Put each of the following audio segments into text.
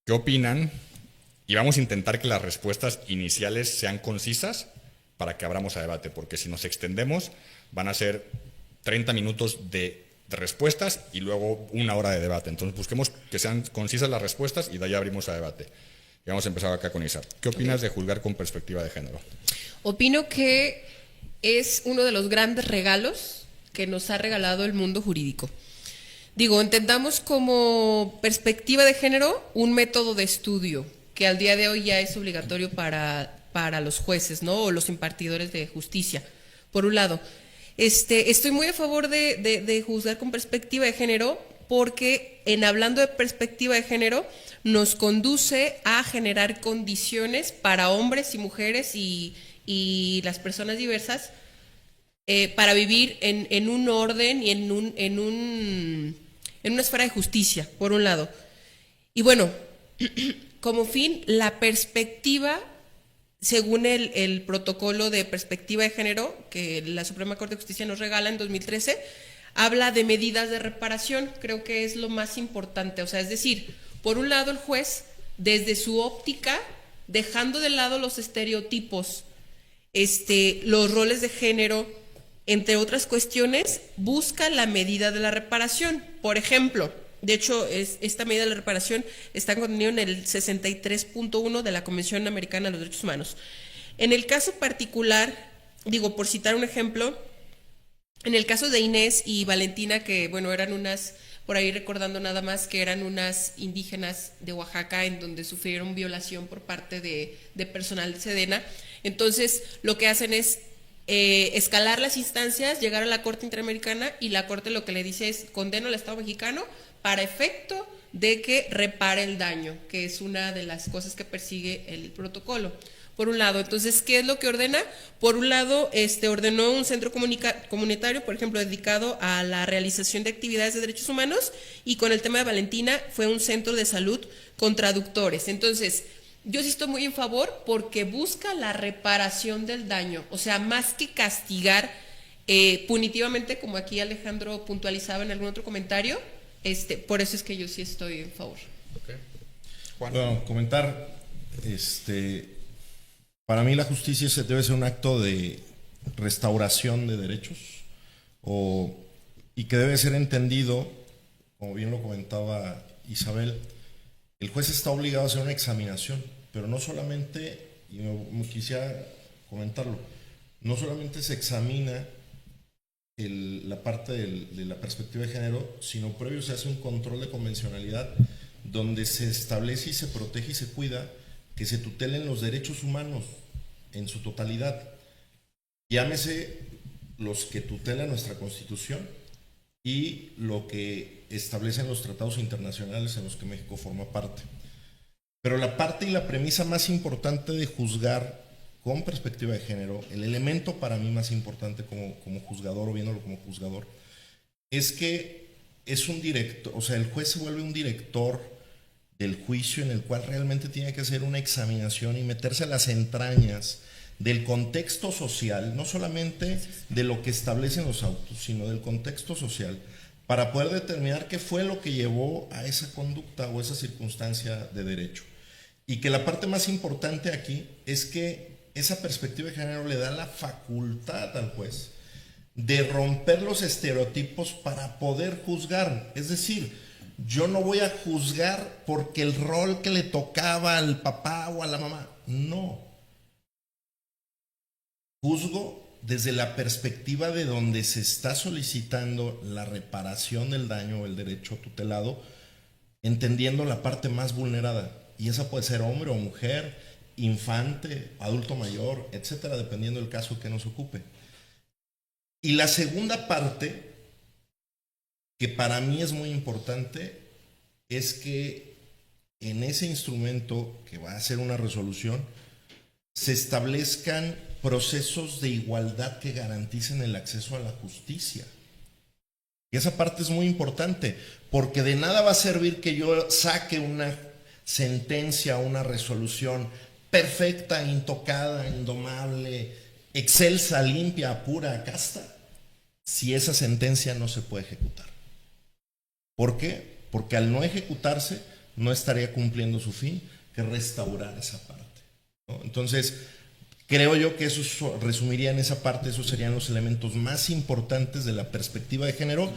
¿Qué opinan? Y vamos a intentar que las respuestas iniciales sean concisas para que abramos a debate, porque si nos extendemos van a ser 30 minutos de respuestas y luego una hora de debate. Entonces busquemos que sean concisas las respuestas y de ahí abrimos a debate. Y vamos a empezar acá con Isa. ¿Qué opinas de juzgar con perspectiva de género? Opino que es uno de los grandes regalos que nos ha regalado el mundo jurídico. Digo, entendamos como perspectiva de género un método de estudio que al día de hoy ya es obligatorio para los jueces, ¿no? O los impartidores de justicia, por un lado. Estoy muy a favor de juzgar con perspectiva de género porque en hablando de perspectiva de género nos conduce a generar condiciones para hombres y mujeres y las personas diversas para vivir en un orden y en una esfera de justicia, por un lado. Y bueno, como fin, la perspectiva, según el protocolo de perspectiva de género que la Suprema Corte de Justicia nos regala en 2013, habla de medidas de reparación. Creo que es lo más importante. O sea, es decir, por un lado el juez, desde su óptica, dejando de lado los estereotipos, los roles de género, entre otras cuestiones, busca la medida de la reparación. Por ejemplo, de hecho, esta medida de la reparación está contenida en el 63.1 de la Convención Americana de los Derechos Humanos. En el caso particular, digo, por citar un ejemplo, en el caso de Inés y Valentina, que bueno, eran unas, por ahí recordando nada más, que eran unas indígenas de Oaxaca en donde sufrieron violación por parte de personal de Sedena. Entonces, lo que hacen es escalar las instancias, llegar a la Corte Interamericana y la Corte lo que le dice es condeno al Estado mexicano para efecto de que repare el daño, que es una de las cosas que persigue el protocolo. Por un lado, entonces, ¿qué es lo que ordena? Por un lado, ordenó un centro comunitario, por ejemplo, dedicado a la realización de actividades de derechos humanos, y con el tema de Valentina fue un centro de salud con traductores. Entonces, yo sí estoy muy en favor porque busca la reparación del daño, o sea, más que castigar punitivamente, como aquí Alejandro puntualizaba en algún otro comentario, por eso es que yo sí estoy en favor. Okay. Juan. Bueno, comentar, para mí la justicia debe ser un acto de restauración de derechos y que debe ser entendido, como bien lo comentaba Isabel. El juez está obligado a hacer una examinación, pero no solamente, y me quisiera comentarlo, no solamente se examina la parte de la perspectiva de género, sino previo se hace un control de convencionalidad donde se establece y se protege y se cuida que se tutelen los derechos humanos en su totalidad. Llámese los que tutelan nuestra Constitución y lo que establecen los tratados internacionales en los que México forma parte. Pero la parte y la premisa más importante de juzgar con perspectiva de género, el elemento para mí más importante como juzgador o viéndolo como juzgador, es que es un director, o sea, el juez se vuelve un director del juicio en el cual realmente tiene que hacer una examinación y meterse a las entrañas del contexto social, no solamente de lo que establecen los autos, sino del contexto social, para poder determinar qué fue lo que llevó a esa conducta o esa circunstancia de derecho. Y que la parte más importante aquí es que esa perspectiva de género le da la facultad al juez de romper los estereotipos para poder juzgar. Es decir, yo no voy a juzgar porque el rol que le tocaba al papá o a la mamá. No. Juzgo desde la perspectiva de donde se está solicitando la reparación del daño o el derecho tutelado, entendiendo la parte más vulnerada. Y esa puede ser hombre o mujer, infante, adulto mayor, etcétera, dependiendo del caso que nos ocupe. Y la segunda parte, que para mí es muy importante, es que en ese instrumento que va a ser una resolución, se establezcan procesos de igualdad que garanticen el acceso a la justicia. Y esa parte es muy importante, porque de nada va a servir que yo saque una sentencia, una resolución perfecta, intocada, indomable, excelsa, limpia, pura, casta, si esa sentencia no se puede ejecutar. ¿Por qué? Porque al no ejecutarse no estaría cumpliendo su fin, que restaurar esa parte, ¿no? Entonces, creo yo que eso resumiría en esa parte, esos serían los elementos más importantes de la perspectiva de género,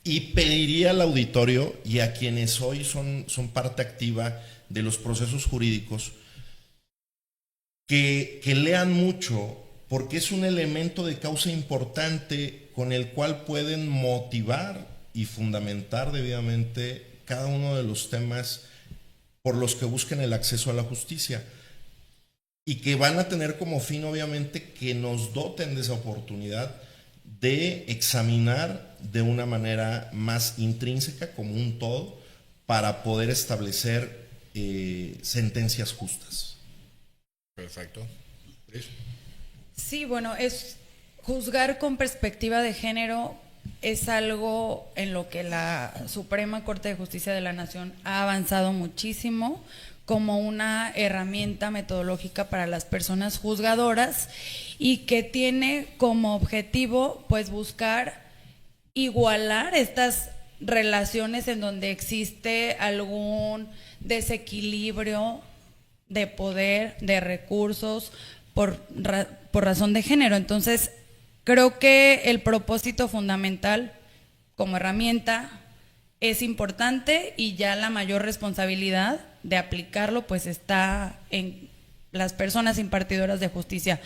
y pediría al auditorio y a quienes hoy son parte activa de los procesos jurídicos que lean mucho, porque es un elemento de causa importante con el cual pueden motivar y fundamentar debidamente cada uno de los temas por los que busquen el acceso a la justicia, y que van a tener como fin obviamente que nos doten de esa oportunidad de examinar de una manera más intrínseca, como un todo, para poder establecer sentencias justas. Perfecto. Liz. Sí, bueno, es juzgar con perspectiva de género es algo en lo que la Suprema Corte de Justicia de la Nación ha avanzado muchísimo como una herramienta metodológica para las personas juzgadoras, y que tiene como objetivo pues buscar igualar estas relaciones en donde existe algún desequilibrio de poder, de recursos por razón de género. Entonces, creo que el propósito fundamental como herramienta es importante, y ya la mayor responsabilidad de aplicarlo pues está en las personas impartidoras de justicia.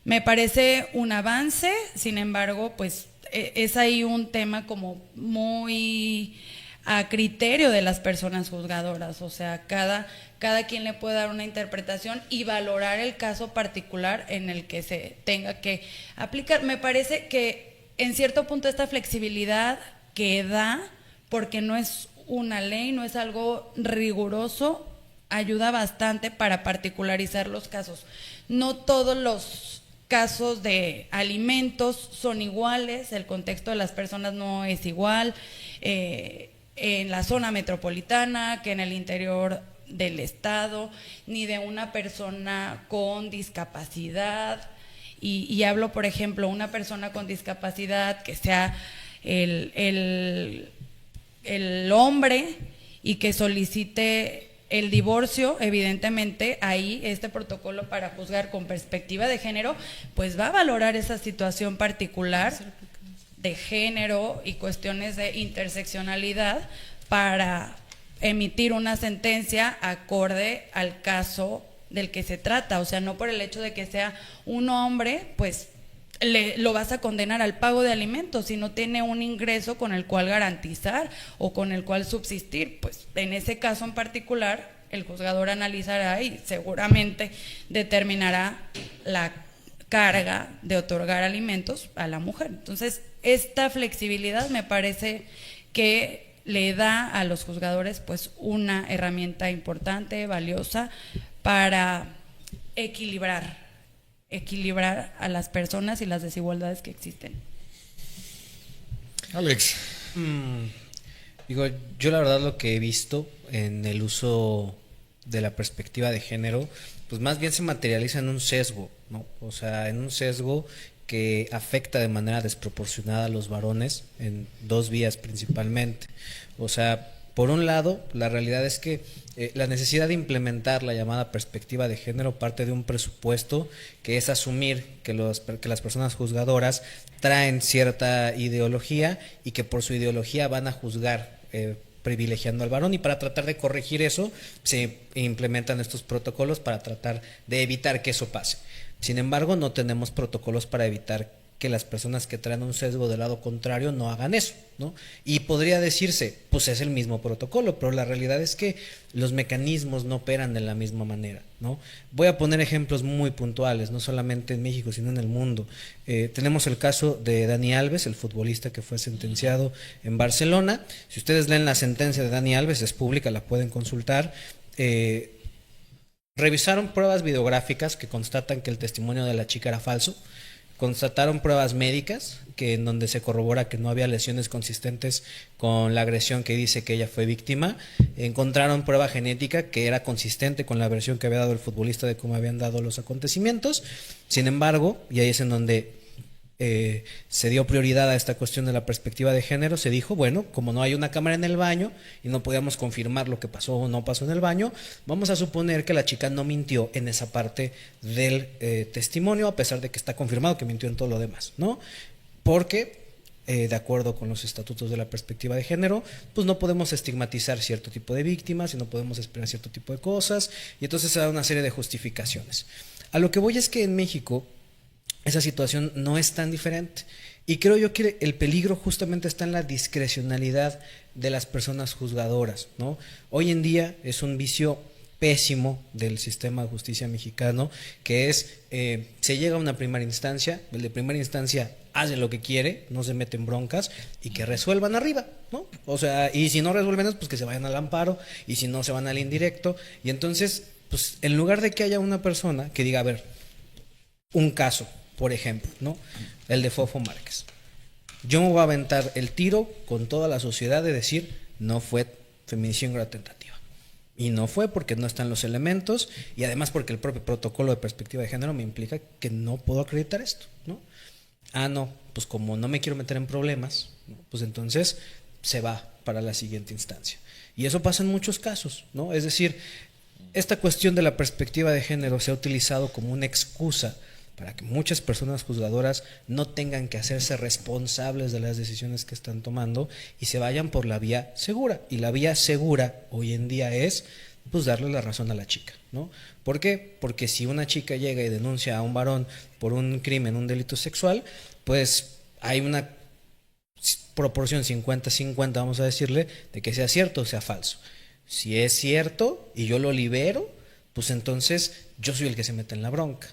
Me parece un avance, sin embargo, pues es ahí un tema como muy a criterio de las personas juzgadoras, o sea, cada quien le puede dar una interpretación y valorar el caso particular en el que se tenga que aplicar. Me parece que en cierto punto esta flexibilidad que da, porque no es una ley, no es algo riguroso, ayuda bastante para particularizar los casos. No todos los casos de alimentos son iguales, el contexto de las personas no es igual, en la zona metropolitana que en el interior del estado, ni de una persona con discapacidad, y hablo, por ejemplo, una persona con discapacidad que sea el hombre y que solicite el divorcio. Evidentemente ahí este protocolo para juzgar con perspectiva de género pues va a valorar esa situación particular de género y cuestiones de interseccionalidad para emitir una sentencia acorde al caso del que se trata. O sea, no por el hecho de que sea un hombre pues lo vas a condenar al pago de alimentos si no tiene un ingreso con el cual garantizar o con el cual subsistir. Pues en ese caso en particular el juzgador analizará y seguramente determinará la carga de otorgar alimentos a la mujer. Entonces, esta flexibilidad me parece que le da a los juzgadores pues una herramienta importante, valiosa, para equilibrar a las personas y las desigualdades que existen. Alex. Digo, yo la verdad lo que he visto en el uso de la perspectiva de género, pues más bien se materializa en un sesgo, ¿no? O sea, en un sesgo que afecta de manera desproporcionada a los varones en dos vías principalmente. O sea, por un lado, la realidad es que la necesidad de implementar la llamada perspectiva de género parte de un presupuesto que es asumir que las personas juzgadoras traen cierta ideología y que por su ideología van a juzgar privilegiando al varón, y para tratar de corregir eso se implementan estos protocolos para tratar de evitar que eso pase. Sin embargo, no tenemos protocolos para evitar que las personas que traen un sesgo del lado contrario no hagan eso, ¿no? Y podría decirse, pues es el mismo protocolo, pero la realidad es que los mecanismos no operan de la misma manera, ¿no? Voy a poner ejemplos muy puntuales, no solamente en México, sino en el mundo. Tenemos el caso de Dani Alves, el futbolista que fue sentenciado en Barcelona. Si ustedes leen la sentencia de Dani Alves, es pública, la pueden consultar. Revisaron pruebas videográficas que constatan que el testimonio de la chica era falso. Constataron pruebas médicas en donde se corrobora que no había lesiones consistentes con la agresión que dice que ella fue víctima. Encontraron prueba genética que era consistente con la versión que había dado el futbolista de cómo habían dado los acontecimientos. Sin embargo, y ahí es en donde se dio prioridad a esta cuestión de la perspectiva de género, se dijo, bueno, como no hay una cámara en el baño y no podíamos confirmar lo que pasó o no pasó en el baño, vamos a suponer que la chica no mintió en esa parte del testimonio, a pesar de que está confirmado que mintió en todo lo demás, ¿no? Porque de acuerdo con los estatutos de la perspectiva de género, pues no podemos estigmatizar cierto tipo de víctimas y no podemos esperar cierto tipo de cosas, y entonces se da una serie de justificaciones. A lo que voy es que en México esa situación no es tan diferente, y creo yo que el peligro justamente está en la discrecionalidad de las personas juzgadoras, ¿no? Hoy en día es un vicio pésimo del sistema de justicia mexicano, que es, se llega a una primera instancia, el de primera instancia hace lo que quiere, no se mete en broncas, y que resuelvan arriba, ¿no? O sea, y si no resuelven, pues que se vayan al amparo, y si no, se van al indirecto, y entonces, pues en lugar de que haya una persona que diga, a ver, un caso, por ejemplo, ¿no? El de Fofo Márquez. Yo me voy a aventar el tiro con toda la sociedad de decir, no fue feminicidio en grado tentativa. Y no fue porque no están los elementos, y además porque el propio protocolo de perspectiva de género me implica que no puedo acreditar esto, ¿no? Ah, no, pues como no me quiero meter en problemas, ¿no? Pues entonces se va para la siguiente instancia. Y eso pasa en muchos casos, ¿no? Es decir, esta cuestión de la perspectiva de género se ha utilizado como una excusa para que muchas personas juzgadoras no tengan que hacerse responsables de las decisiones que están tomando y se vayan por la vía segura. Y la vía segura hoy en día es, pues, darle la razón a la chica, ¿no? ¿Por qué? Porque si una chica llega y denuncia a un varón por un crimen, un delito sexual, pues hay una proporción 50-50, vamos a decirle, de que sea cierto o sea falso. Si es cierto y yo lo libero, pues entonces yo soy el que se mete en la bronca.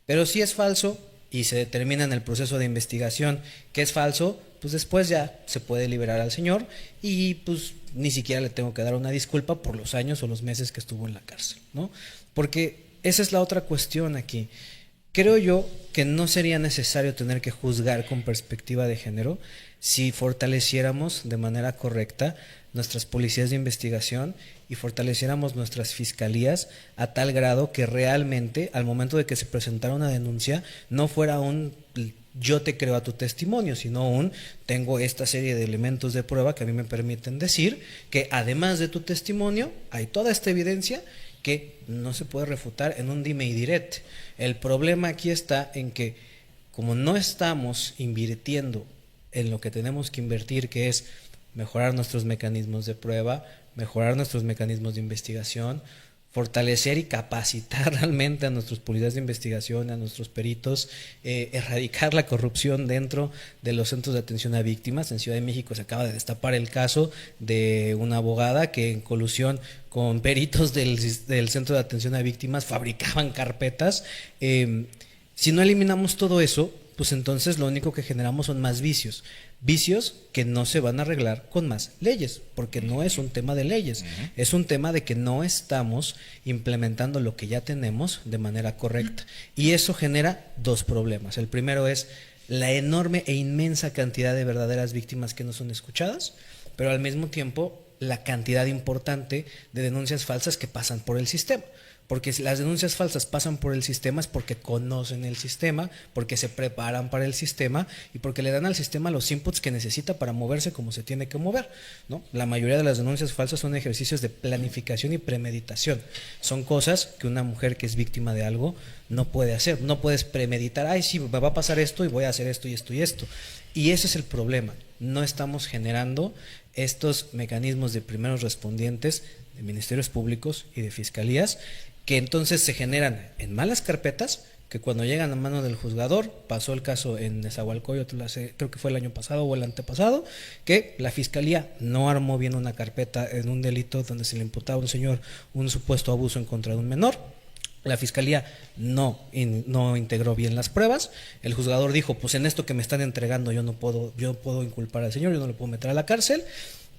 Pero si es falso y se determina en el proceso de investigación que es falso, pues después ya se puede liberar al señor y pues ni siquiera le tengo que dar una disculpa por los años o los meses que estuvo en la cárcel, ¿no? Porque esa es la otra cuestión aquí. Creo yo que no sería necesario tener que juzgar con perspectiva de género si fortaleciéramos de manera correcta nuestras policías de investigación y fortaleciéramos nuestras fiscalías a tal grado que realmente al momento de que se presentara una denuncia no fuera un yo te creo a tu testimonio, sino un tengo esta serie de elementos de prueba que a mí me permiten decir que además de tu testimonio hay toda esta evidencia que no se puede refutar en un dime y direte. El problema aquí está en que como no estamos invirtiendo en lo que tenemos que invertir, que es mejorar nuestros mecanismos de prueba, mejorar nuestros mecanismos de investigación, fortalecer y capacitar realmente a nuestros policías de investigación, a nuestros peritos, erradicar la corrupción dentro de los centros de atención a víctimas. En Ciudad de México se acaba de destapar el caso de una abogada que en colusión con peritos del centro de atención a víctimas fabricaban carpetas. Si no eliminamos todo eso, pues entonces lo único que generamos son más vicios. Vicios que no se van a arreglar con más leyes, porque no es un tema de leyes, es un tema de que no estamos implementando lo que ya tenemos de manera correcta. Y eso genera dos problemas. El primero es la enorme e inmensa cantidad de verdaderas víctimas que no son escuchadas, pero al mismo tiempo la cantidad importante de denuncias falsas que pasan por el sistema. Porque si las denuncias falsas pasan por el sistema es porque conocen el sistema, porque se preparan para el sistema y porque le dan al sistema los inputs que necesita para moverse como se tiene que mover, ¿no? La mayoría de las denuncias falsas son ejercicios de planificación y premeditación. Son cosas que una mujer que es víctima de algo no puede hacer. No puedes premeditar, ay, sí, me va a pasar esto y voy a hacer esto y esto y esto. Y ese es el problema. No estamos generando estos mecanismos de primeros respondientes de ministerios públicos y de fiscalías que entonces se generan en malas carpetas, que cuando llegan a mano del juzgador, pasó el caso en Nezahualcóyotl, creo que fue el año pasado o el antepasado, que la fiscalía no armó bien una carpeta en un delito donde se le imputaba a un señor un supuesto abuso en contra de un menor. La fiscalía no integró bien las pruebas. El juzgador dijo, pues en esto que me están entregando yo no puedo inculpar al señor, yo no lo puedo meter a la cárcel.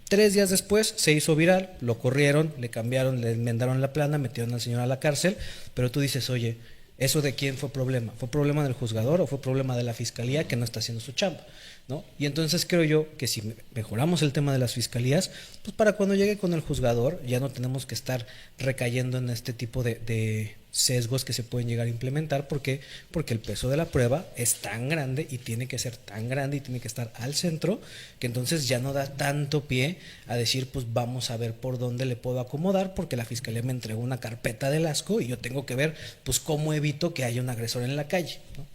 3 días después se hizo viral, lo corrieron, le cambiaron, le enmendaron la plana, metieron al señor a la cárcel, pero tú dices, oye, ¿eso de quién fue problema? ¿Fue problema del juzgador o fue problema de la fiscalía que no está haciendo su chamba? ¿no? Y entonces creo yo que si mejoramos el tema de las fiscalías, pues para cuando llegue con el juzgador ya no tenemos que estar recayendo en este tipo de sesgos que se pueden llegar a implementar. ¿Por qué? Porque el peso de la prueba es tan grande y tiene que ser tan grande y tiene que estar al centro, que entonces ya no da tanto pie a decir, pues vamos a ver por dónde le puedo acomodar, porque la fiscalía me entregó una carpeta del asco y yo tengo que ver, pues, cómo evito que haya un agresor en la calle, ¿no?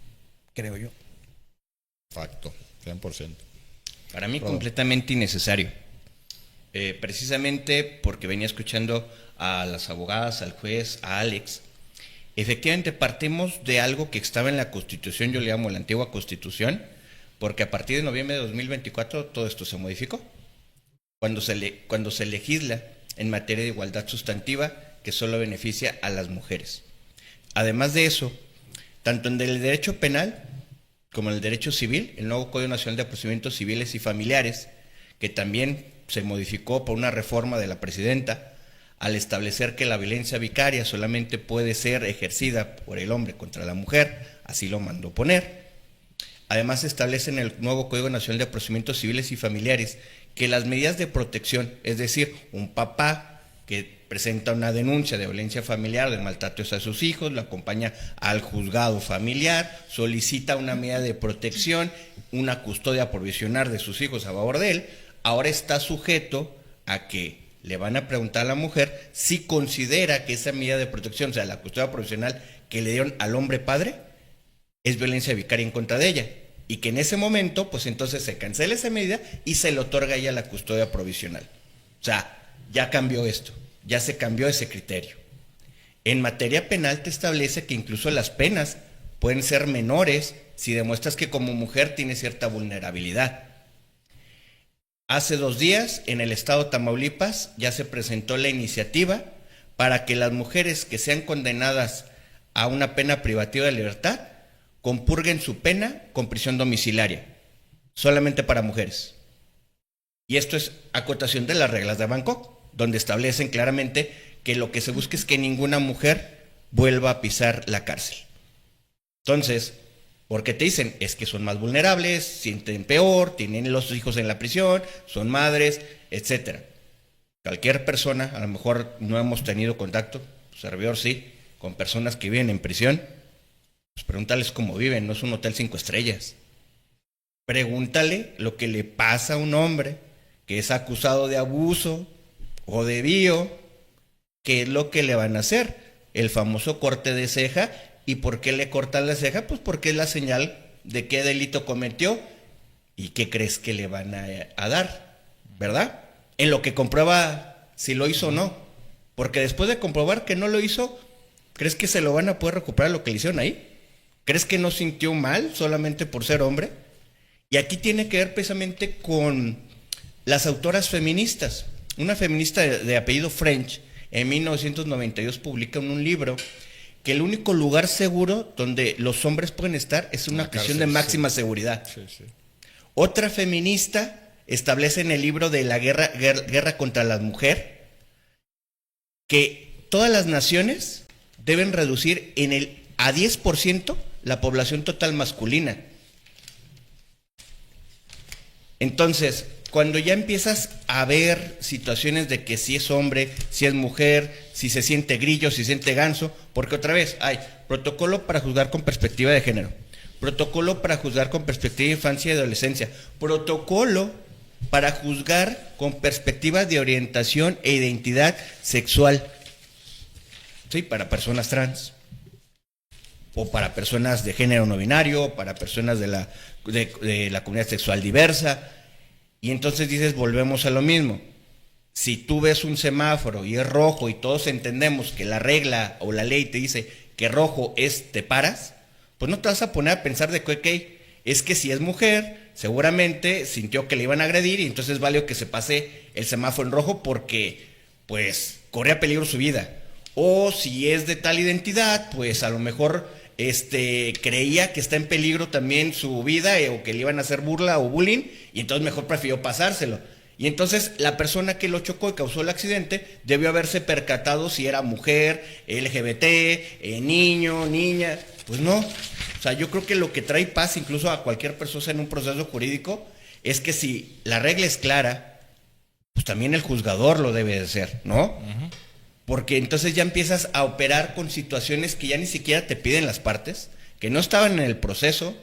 Creo yo. Facto, 100%. Para mí completamente innecesario. Precisamente porque venía escuchando a las abogadas, al juez, a Alex. Efectivamente partimos de algo que estaba en la Constitución, yo le llamo la antigua Constitución, porque a partir de noviembre de 2024 todo esto se modificó. Cuando se legisla en materia de igualdad sustantiva que solo beneficia a las mujeres. Además de eso, tanto en el derecho penal como en el derecho civil, el nuevo Código Nacional de Procedimientos Civiles y Familiares, que también se modificó por una reforma de la presidenta, al establecer que la violencia vicaria solamente puede ser ejercida por el hombre contra la mujer, así lo mandó poner. Además, se establece en el nuevo Código Nacional de Procedimientos Civiles y Familiares que las medidas de protección, es decir, un papá que presenta una denuncia de violencia familiar, de maltrato a sus hijos, lo acompaña al juzgado familiar, solicita una medida de protección, una custodia provisional de sus hijos a favor de él, ahora está sujeto a que le van a preguntar a la mujer si considera que esa medida de protección, o sea, la custodia provisional que le dieron al hombre padre, es violencia vicaria en contra de ella. Y que en ese momento, pues entonces se cancela esa medida y se le otorga a ella la custodia provisional. O sea, ya cambió esto, ya se cambió ese criterio. En materia penal te establece que incluso las penas pueden ser menores si demuestras que como mujer tienes cierta vulnerabilidad. Hace 2 días, en el estado de Tamaulipas, ya se presentó la iniciativa para que las mujeres que sean condenadas a una pena privativa de libertad compurguen su pena con prisión domiciliaria, solamente para mujeres. Y esto es acotación de las reglas de Bangkok, donde establecen claramente que lo que se busca es que ninguna mujer vuelva a pisar la cárcel. Entonces, porque te dicen, es que son más vulnerables, sienten peor, tienen los hijos en la prisión, son madres, etcétera. Cualquier persona, a lo mejor no hemos tenido contacto, servidor sí, con personas que viven en prisión, pues pregúntales cómo viven, no es un hotel 5 estrellas. Pregúntale lo que le pasa a un hombre que es acusado de abuso o de bio, qué es lo que le van a hacer, el famoso corte de ceja. ¿Y por qué le cortan la ceja? Pues porque es la señal de qué delito cometió y qué crees que le van a dar, ¿verdad? En lo que comprueba si lo hizo o no. Porque después de comprobar que no lo hizo, ¿crees que se lo van a poder recuperar lo que le hicieron ahí? ¿Crees que no sintió mal solamente por ser hombre? Y aquí tiene que ver precisamente con las autoras feministas. Una feminista de apellido French, en 1992 publica en un libro que el único lugar seguro donde los hombres pueden estar es una prisión de máxima seguridad. Sí, sí. Otra feminista establece en el libro de la guerra contra la mujer que todas las naciones deben reducir a 10% la población total masculina. Entonces, cuando ya empiezas a ver situaciones de que si es hombre, si es mujer, si se siente grillo, si se siente ganso, porque otra vez hay protocolo para juzgar con perspectiva de género, protocolo para juzgar con perspectiva de infancia y adolescencia, protocolo para juzgar con perspectiva de orientación e identidad sexual, sí, para personas trans, o para personas de género no binario, para personas de la comunidad sexual diversa. Y entonces dices, volvemos a lo mismo. Si tú ves un semáforo y es rojo y todos entendemos que la regla o la ley te dice que rojo es te paras, pues no te vas a poner a pensar de que, okay, es que si es mujer, seguramente sintió que le iban a agredir y entonces vale que se pase el semáforo en rojo porque, pues, corre a peligro su vida. O si es de tal identidad, pues a lo mejor creía que está en peligro también su vida o que le iban a hacer burla o bullying y entonces mejor prefirió pasárselo. Y entonces la persona que lo chocó y causó el accidente debió haberse percatado si era mujer, LGBT, niño, niña. Pues no, O sea, yo creo que lo que trae paz incluso a cualquier persona en un proceso jurídico es que si la regla es clara, pues también el juzgador lo debe de ser, ¿no? Porque entonces ya empiezas a operar con situaciones que ya ni siquiera te piden las partes, que no estaban en el proceso,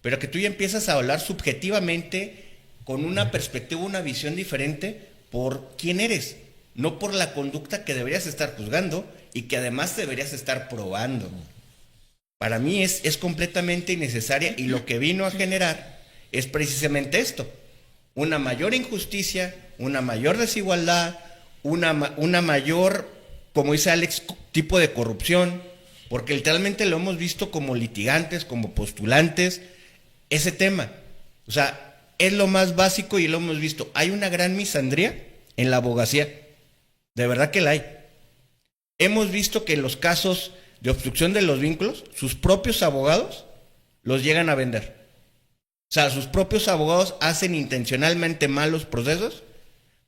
pero que tú ya empiezas a hablar subjetivamente con una perspectiva, una visión diferente por quién eres, no por la conducta que deberías estar juzgando y que además deberías estar probando. Para mí es completamente innecesaria y lo que vino a generar es precisamente esto, una mayor injusticia, una mayor desigualdad, una mayor, como dice Alex, tipo de corrupción, porque literalmente lo hemos visto como litigantes, como postulantes, ese tema. O sea, es lo más básico y lo hemos visto. Hay una gran misandría en la abogacía, de verdad que la hay. Hemos visto que en los casos de obstrucción de los vínculos, sus propios abogados los llegan a vender. O sea, sus propios abogados hacen intencionalmente malos procesos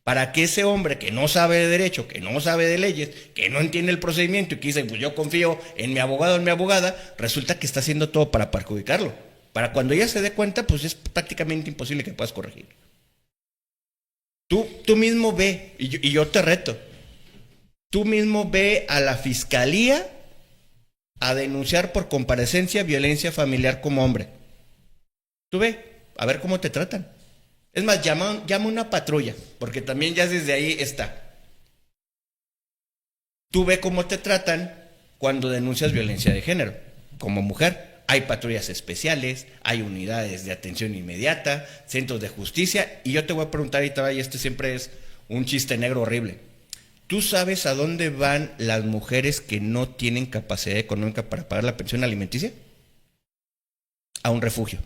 para que ese hombre que no sabe de derecho, que no sabe de leyes, que no entiende el procedimiento y que dice, pues yo confío en mi abogado o en mi abogada, resulta que está haciendo todo para perjudicarlo. Para cuando ella se dé cuenta, pues es prácticamente imposible que puedas corregir. Tú mismo ve, y yo te reto, tú mismo ve a la fiscalía a denunciar por comparecencia violencia familiar como hombre. Tú ve, a ver cómo te tratan. Es más, llama una patrulla, porque también ya desde ahí está. Tú ve cómo te tratan cuando denuncias violencia de género, como mujer. Hay patrullas especiales, hay unidades de atención inmediata, centros de justicia, y yo te voy a preguntar ahorita, y este siempre es un chiste negro horrible. ¿Tú sabes a dónde van las mujeres que no tienen capacidad económica para pagar la pensión alimenticia? A un refugio.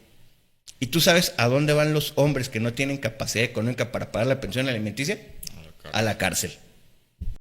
¿Y tú sabes a dónde van los hombres que no tienen capacidad económica para pagar la pensión alimenticia? A la cárcel.